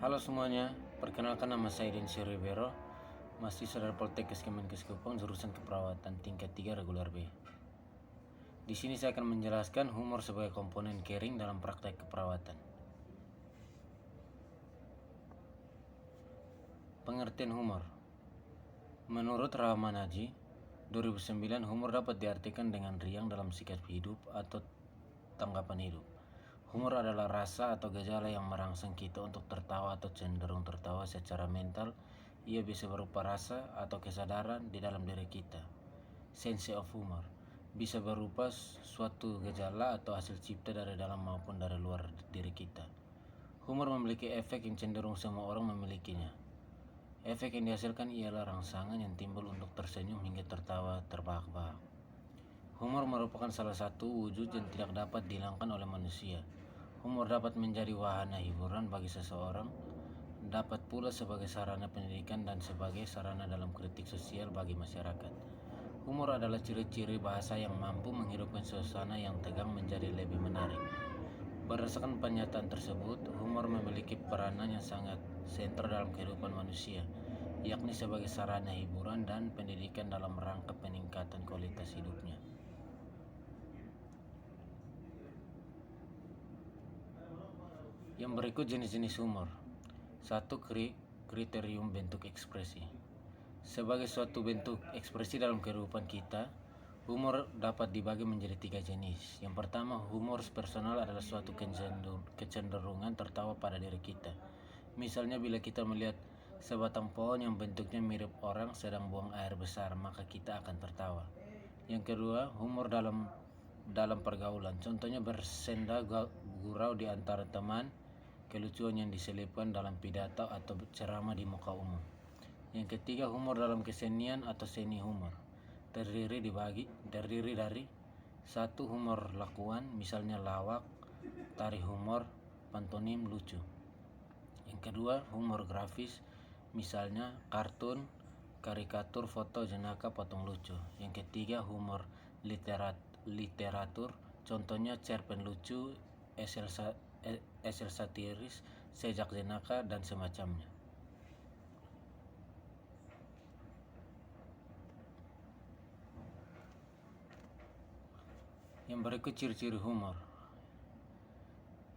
Halo semuanya, perkenalkan nama saya Densi Rivero, mahasiswa dari Poltekkes Kemenkes Kupang, jurusan keperawatan tingkat 3 reguler B. Di sini saya akan menjelaskan humor sebagai komponen caring dalam praktek keperawatan. Pengertian humor. Menurut Rahman Haji, 2009, humor dapat diartikan dengan riang dalam sikap hidup atau tanggapan hidup. Humor adalah rasa atau gejala yang merangsang kita untuk tertawa atau cenderung tertawa secara mental. Ia bisa berupa rasa atau kesadaran di dalam diri kita. Sense of humor bisa berupa suatu gejala atau hasil cipta dari dalam maupun dari luar diri kita. Humor memiliki efek yang cenderung semua orang memilikinya. Efek yang dihasilkan ialah rangsangan yang timbul untuk tersenyum hingga tertawa terbahak-bahak. Humor merupakan salah satu wujud yang tidak dapat dihilangkan oleh manusia. Humor dapat menjadi wahana hiburan bagi seseorang, dapat pula sebagai sarana pendidikan dan sebagai sarana dalam kritik sosial bagi masyarakat. Humor adalah ciri-ciri bahasa yang mampu menghidupkan suasana yang tegang menjadi lebih menarik. Berdasarkan pernyataan tersebut, humor memiliki peranan yang sangat sentral dalam kehidupan manusia, yakni sebagai sarana hiburan dan pendidikan dalam rangka peningkatan kualitas hidupnya. Yang berikut jenis-jenis humor. 1. Kriterium bentuk ekspresi. Sebagai suatu bentuk ekspresi dalam kehidupan kita, humor dapat dibagi menjadi 3 jenis. Yang pertama, humor personal adalah suatu kecenderungan tertawa pada diri kita. Misalnya bila kita melihat sebatang pohon yang bentuknya mirip orang sedang buang air besar, maka kita akan tertawa. Yang kedua, humor dalam pergaulan. Contohnya bersenda gurau di antara teman, kelucuan yang diselipkan dalam pidato atau ceramah di muka umum. Yang ketiga, humor dalam kesenian atau seni humor. Terdiri dari 1. Humor lakuan, misalnya lawak, tari humor, pantomim lucu. Yang kedua, humor grafis, misalnya kartun, karikatur, foto, jenaka, patung lucu. Yang ketiga, humor literatur, contohnya cerpen lucu, esel satiris, sejak jenaka, dan semacamnya. Yang berikut ciri-ciri humor.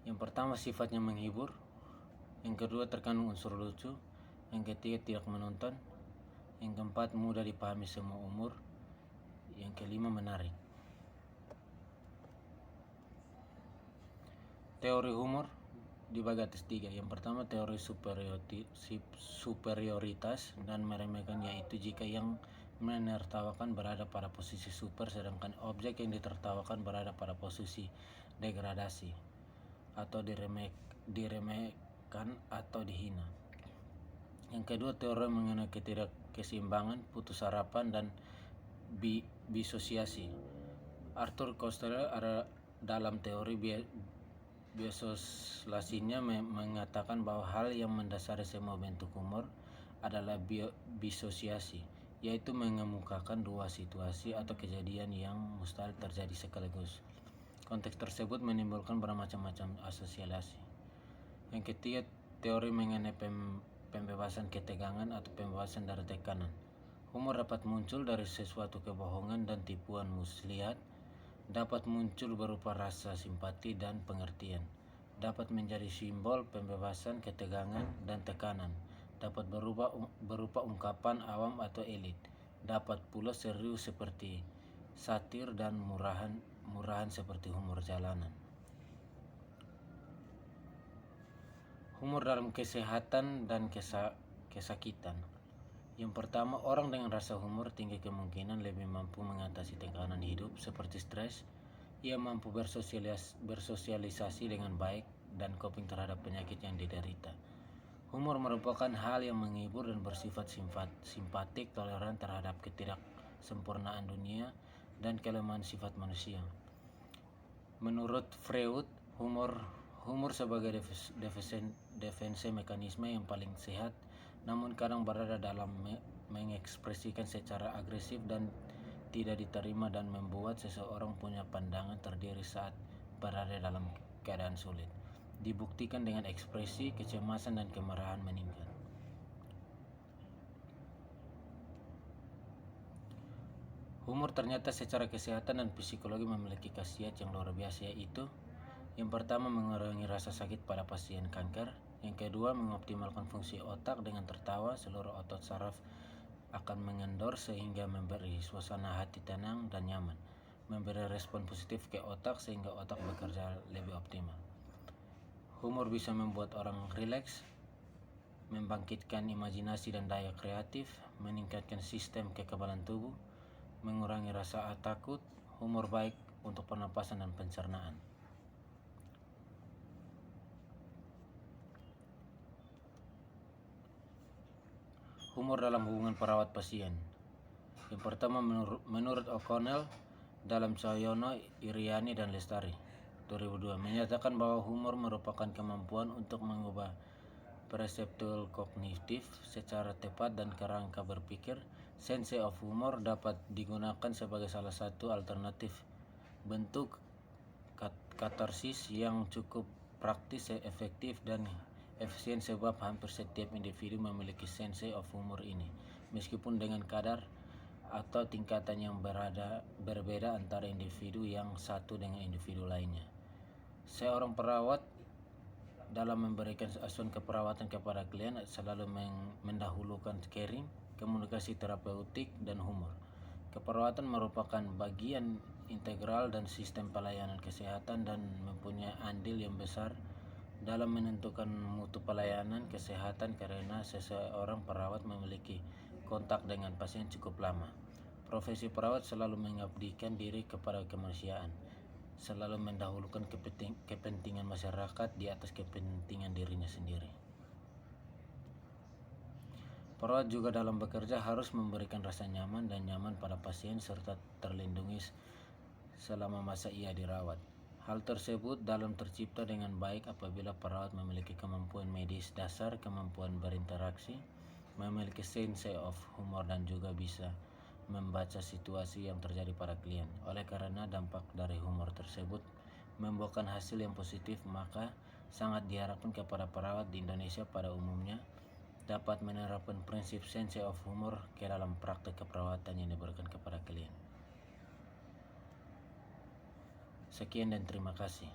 Yang pertama, sifatnya menghibur. Yang kedua, terkandung unsur lucu. Yang ketiga, tidak menonton. Yang keempat, mudah dipahami semua umur. Yang kelima, menarik. Teori humor dibagi atas 3. Yang pertama, teori superioritas dan meremehkan, yaitu jika yang menertawakan berada pada posisi super sedangkan objek yang ditertawakan berada pada posisi degradasi atau diremehkan atau dihina. Yang kedua, teori mengenai ketidakkeseimbangan, putus harapan, dan bisosiasi. Arthur Koestler ada dalam teori biososiasinya mengatakan bahwa hal yang mendasari semua bentuk humor adalah bisosiasi, yaitu mengemukakan 2 situasi atau kejadian yang mustahil terjadi sekaligus. Konteks tersebut menimbulkan bermacam-macam asosiasi. Yang ketiga, teori mengenai pembebasan ketegangan atau pembebasan dari tekanan. Humor dapat muncul dari sesuatu kebohongan dan tipuan muslihat, dapat muncul berupa rasa simpati dan pengertian, dapat menjadi simbol pembebasan ketegangan dan tekanan, dapat berupa ungkapan awam atau elit, dapat pula serius seperti satir dan murahan seperti humor jalanan. Humor dalam kesehatan dan kesakitan. Yang pertama, orang dengan rasa humor tinggi kemungkinan lebih mampu mengatasi tekanan hidup seperti stres. Ia mampu bersosialisasi dengan baik dan coping terhadap penyakit yang diderita. Humor merupakan hal yang menghibur dan bersifat simpatik, toleran terhadap ketidaksempurnaan dunia dan kelemahan sifat manusia. Menurut Freud, humor sebagai defense mekanisme yang paling sehat, namun kadang berada dalam mengekspresikan secara agresif dan tidak diterima dan membuat seseorang punya pandangan terdiri saat berada dalam keadaan sulit. dibuktikan dengan ekspresi kecemasan dan kemarahan meningkat. Humor ternyata secara kesehatan dan psikologi memiliki khasiat yang luar biasa, yaitu yang pertama mengurangi rasa sakit pada pasien kanker, yang kedua mengoptimalkan fungsi otak dengan tertawa, seluruh otot saraf akan mengendor sehingga memberi suasana hati tenang dan nyaman, memberi respon positif ke otak sehingga otak bekerja lebih optimal. Humor bisa membuat orang rileks, membangkitkan imajinasi dan daya kreatif, meningkatkan sistem kekebalan tubuh, mengurangi rasa takut. Humor baik untuk pernapasan dan pencernaan. Humor dalam hubungan perawat pasien. Yang pertama, menurut O'Connell dalam Cahyono, Iriani, dan Lestari 2002 menyatakan bahwa humor merupakan kemampuan untuk mengubah perseptual kognitif secara tepat dan kerangka berpikir. Sense of humor dapat digunakan sebagai salah satu alternatif bentuk katarsis yang cukup praktis, efektif, dan efisien sebab hampir setiap individu memiliki sense of humor ini, meskipun dengan kadar atau tingkatan yang berbeda antara individu yang satu dengan individu lainnya. Seorang perawat dalam memberikan asuhan keperawatan kepada klien selalu mendahulukan caring, komunikasi terapeutik, dan humor. Keperawatan merupakan bagian integral dan sistem pelayanan kesehatan dan mempunyai andil yang besar dalam menentukan mutu pelayanan kesehatan karena seseorang perawat memiliki kontak dengan pasien cukup lama. Profesi perawat selalu mengabdikan diri kepada kemanusiaan, selalu mendahulukan kepentingan masyarakat di atas kepentingan dirinya sendiri. Perawat juga dalam bekerja harus memberikan rasa nyaman dan nyaman pada pasien serta terlindungi selama masa ia dirawat. Hal tersebut dalam tercipta dengan baik apabila perawat memiliki kemampuan medis dasar, kemampuan berinteraksi, memiliki sense of humor, dan juga bisa membaca situasi yang terjadi pada klien. Oleh karena dampak dari humor tersebut membuahkan hasil yang positif, maka sangat diharapkan kepada perawat di Indonesia pada umumnya dapat menerapkan prinsip sense of humor ke dalam praktek keperawatan yang diberikan kepada klien. Sekian dan terima kasih.